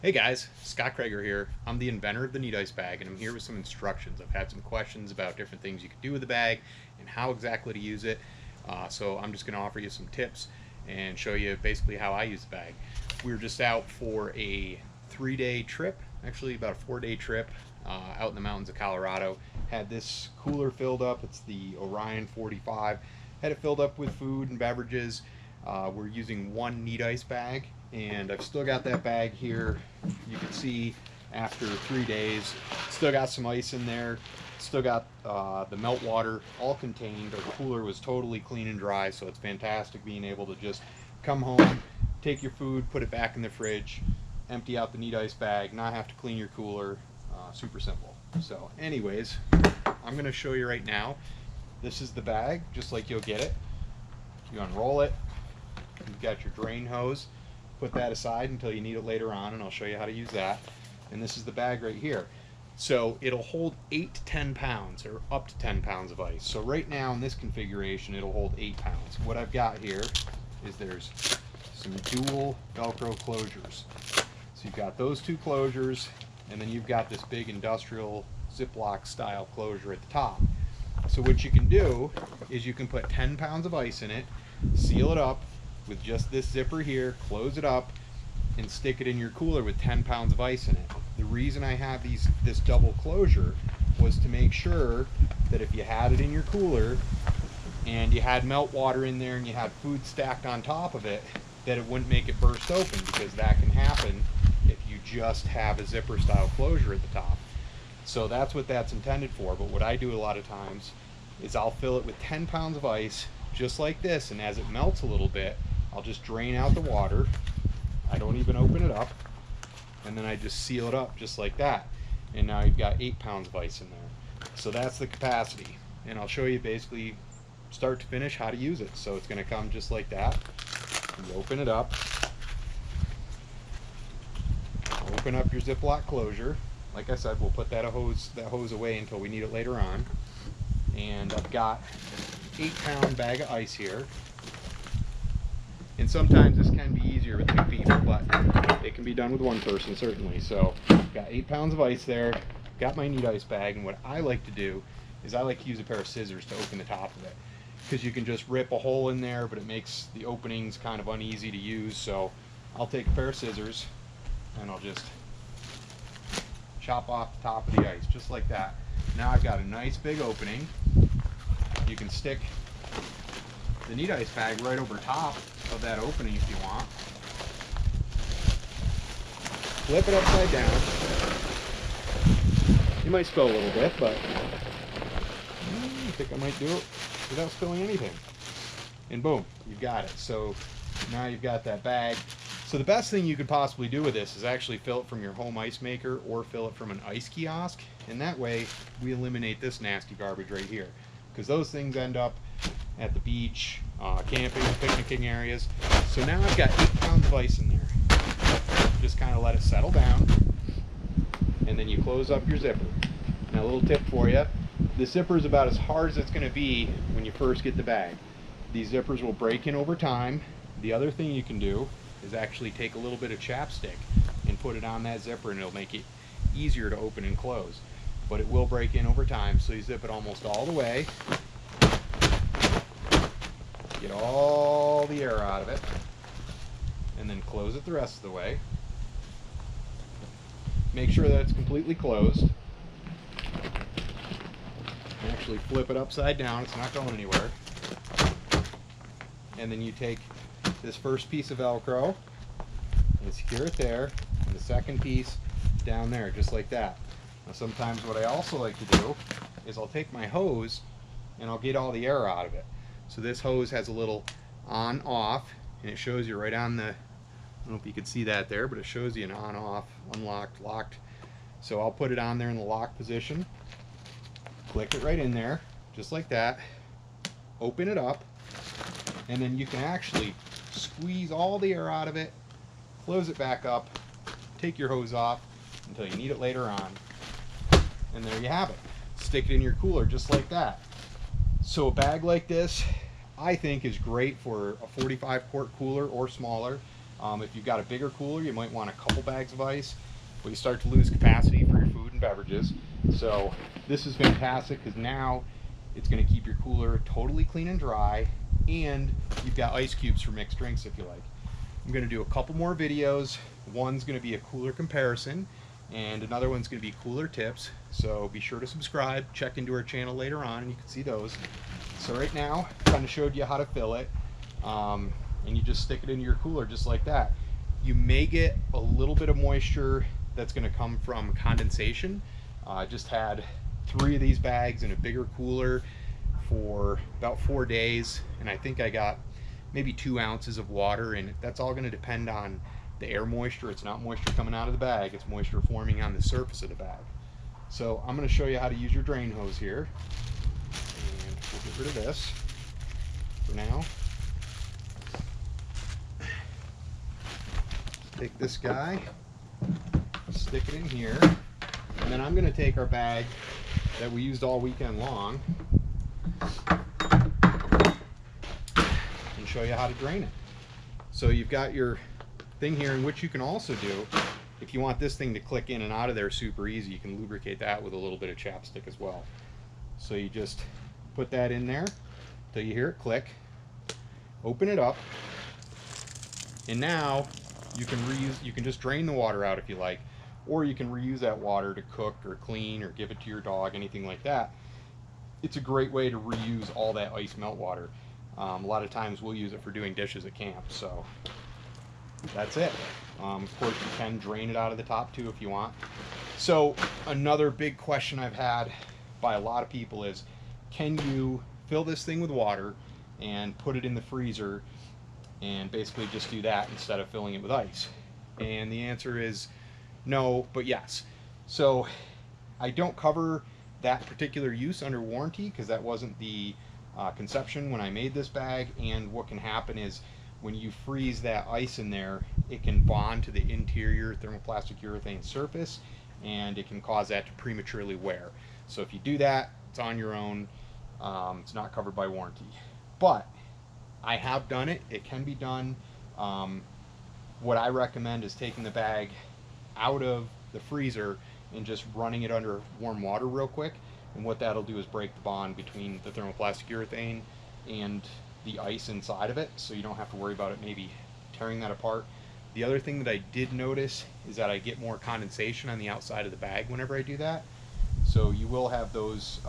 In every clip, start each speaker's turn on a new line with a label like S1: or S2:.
S1: Hey guys, Scott Krager here. I'm the inventor of the NeatIce Bag, and I'm here with some instructions. I've had some questions about different things you can do with the bag and how exactly to use it. So I'm just going to offer you some tips and show you basically how I use the bag. We were just out for a 3-day trip, actually about a 4-day trip out in the mountains of Colorado. Had this cooler filled up. It's the Orion 45. Had it filled up with food and beverages. We're using one NeatIce bag, and I've still got that bag here. You can see after 3 days, still got some ice in there, still got the melt water all contained. Our cooler was totally clean and dry, so it's fantastic being able to just come home, take your food, put it back in the fridge, empty out the NeatIce bag, not have to clean your cooler. Super simple. So anyways, I'm going to show you right now. This is the bag, just like you'll get it. You unroll it. You've got your drain hose. Put that aside until you need it later on, and I'll show you how to use that. And this is the bag right here. So it'll hold 8 to 10 pounds, or up to 10 pounds of ice. So right now in this configuration, it'll hold 8 pounds. What I've got here is there's some dual Velcro closures. So you've got those two closures, and then you've got this big industrial Ziploc style closure at the top. So what you can do is you can put 10 pounds of ice in it, seal it up with just this zipper here, close it up, and stick it in your cooler with 10 pounds of ice in it. The reason I have this double closure was to make sure that if you had it in your cooler and you had melt water in there and you had food stacked on top of it, that it wouldn't make it burst open, because that can happen if you just have a zipper style closure at the top. So that's what that's intended for. But what I do a lot of times is I'll fill it with 10 pounds of ice just like this, and as it melts a little bit, I'll just drain out the water. I don't even open it up, and then I just seal it up just like that. And now you've got 8 pounds of ice in there. So that's the capacity, and I'll show you basically start to finish how to use it. So it's going to come just like that. You open it up, open up your Ziploc closure. Like I said, we'll put that hose away until we need it later on. And I've got 8-pound bag of ice here. And sometimes this can be easier with 2 people, but it can be done with 1 person certainly. So got 8 pounds of ice there, got my NeatIce bag, and what I like to do is I like to use a pair of scissors to open the top of it, because you can just rip a hole in there, but it makes the openings kind of uneasy to use. So I'll take a pair of scissors and I'll just chop off the top of the ice just like that. Now I've got a nice big opening. You can stick the NeatIce bag right over top of that opening if you want. Flip it upside down. You might spill a little bit, but I think I might do it without spilling anything. And boom, you've got it. So now you've got that bag. So the best thing you could possibly do with this is actually fill it from your home ice maker or fill it from an ice kiosk. And that way we eliminate this nasty garbage right here, because those things end up at the beach, camping, picnicking areas. So now I've got 8 pounds of ice in there. Just kind of let it settle down, and then you close up your zipper. Now a little tip for you, the zipper is about as hard as it's going to be when you first get the bag. These zippers will break in over time. The other thing you can do is actually take a little bit of chapstick and put it on that zipper, and it'll make it easier to open and close. But it will break in over time, so you zip it almost all the way. Get all the air out of it, and then close it the rest of the way. Make sure that it's completely closed. Actually flip it upside down, it's not going anywhere. And then you take this first piece of Velcro and secure it there, and the second piece down there, just like that. Now sometimes what I also like to do is I'll take my hose and I'll get all the air out of it. So this hose has a little on off, and it shows you right on the, I don't know if you can see that there, but it shows you an on off, unlocked, locked. So I'll put it on there in the lock position, click it right in there just like that, open it up, and then you can actually squeeze all the air out of it, close it back up, take your hose off until you need it later on, and there you have it. Stick it in your cooler just like that. So a bag like this, I think, is great for a 45 quart cooler or smaller. If you've got a bigger cooler, you might want a couple bags of ice, but you start to lose capacity for your food and beverages. So this is fantastic because now it's going to keep your cooler totally clean and dry, and you've got ice cubes for mixed drinks if you like. I'm going to do a couple more videos. One's going to be a cooler comparison, and another one's going to be cooler tips. So be sure to subscribe, check into our channel later on, and you can see those. So right now, I kind of showed you how to fill it, and you just stick it into your cooler just like that. You may get a little bit of moisture that's going to come from condensation. I just had 3 of these bags in a bigger cooler for about 4 days, and I think I got maybe 2 ounces of water, and that's all going to depend on the air moisture. It's not moisture coming out of the bag, it's moisture forming on the surface of the bag. So I'm going to show you how to use your drain hose here, and we'll get rid of this for now. Take this guy, stick it in here, and then I'm going to take our bag that we used all weekend long and show you how to drain it. So you've got your thing here, in which you can also do, if you want this thing to click in and out of there super easy, you can lubricate that with a little bit of chapstick as well. So you just put that in there till you hear it click, open it up, and now you can just drain the water out if you like, or you can reuse that water to cook or clean or give it to your dog, anything like that. It's a great way to reuse all that ice melt water. A lot of times we'll use it for doing dishes at camp, so that's it. Of course, you can drain it out of the top too if you want. So another big question I've had by a lot of people is, can you fill this thing with water and put it in the freezer and basically just do that instead of filling it with ice? And the answer is no, but yes. So I don't cover that particular use under warranty because that wasn't the conception when I made this bag. And what can happen is, when you freeze that ice in there, it can bond to the interior thermoplastic urethane surface, and it can cause that to prematurely wear. So if you do that, it's on your own. It's not covered by warranty. But I have done it. It can be done. What I recommend is taking the bag out of the freezer and just running it under warm water real quick. And what that'll do is break the bond between the thermoplastic urethane and the ice inside of it, so you don't have to worry about it maybe tearing that apart. The other thing that I did notice is that I get more condensation on the outside of the bag whenever I do that. So you will have those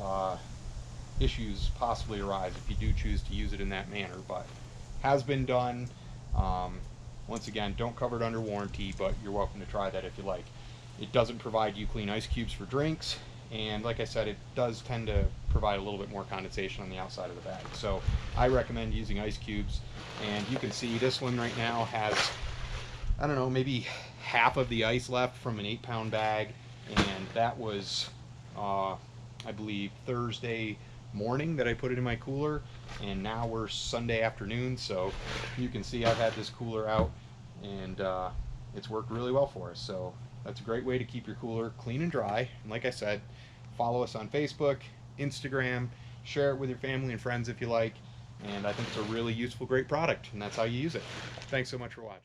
S1: issues possibly arise if you do choose to use it in that manner, but has been done. Once again, don't cover it under warranty, but you're welcome to try that if you like. It doesn't provide you clean ice cubes for drinks, and like I said, it does tend to provide a little bit more condensation on the outside of the bag. So I recommend using ice cubes, and you can see this one right now has, I don't know, maybe half of the ice left from an 8-pound bag, and that was I believe Thursday morning that I put it in my cooler, and now we're Sunday afternoon, so you can see I've had this cooler out, and it's worked really well for us. So that's a great way to keep your cooler clean and dry. And like I said, follow us on Facebook, Instagram, share it with your family and friends if you like, and I think it's a really useful, great product, and that's how you use it. Thanks so much for watching.